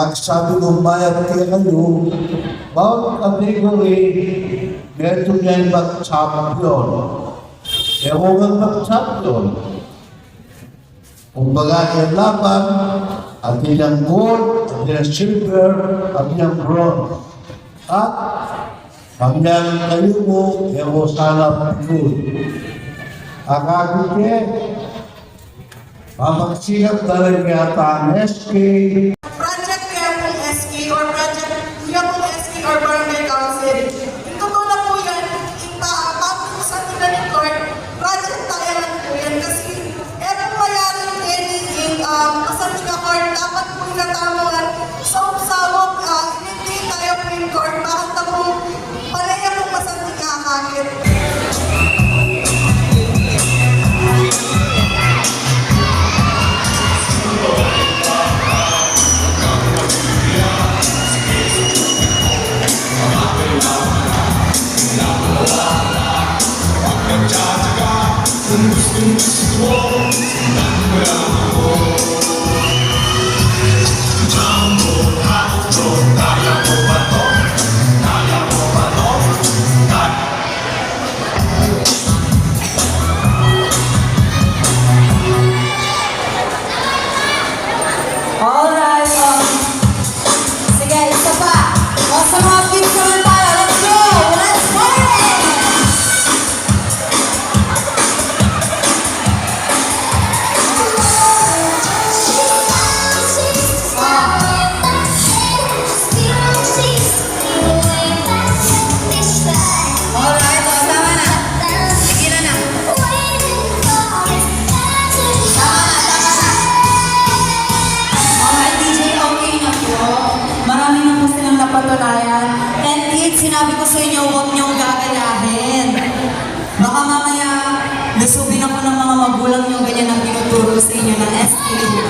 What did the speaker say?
Pag sabi kong bayad kayo, bawat category, meron niya yung mag-champion. Kaya huwag ang mag-champion. Kung baga yung laban, at yung gold, at yung silver, at yung bronze. At hanggang kayo mo, kaya mo sana good. Akakit eh, mamagsikat talaga yata ang SK. Project Kaya SK or Project Kaya SK or Barangay Council. Ito ko na po yan, ipapapit sa tila ni Court, Project Kaya lang po yan kasi every mayaring anything, Masarika Court, dapat po natamuan sa usawag, hindi tayo po yung Court, bakit na po palaya po Masarika kakit. Alright, sige, isa pa. O sa mga kids naman tayo, let's go! Let's party! Alright, o tama na. Sige na. Alright, DJ, okay na po. Marami na po silang napatunayan. And kids, sinabi ko sa inyo, huwag niyong gagalahin. Baka mamaya, lusubin ako ng mga magulang niyo ganyan ang tinuturo sa inyo ng SK.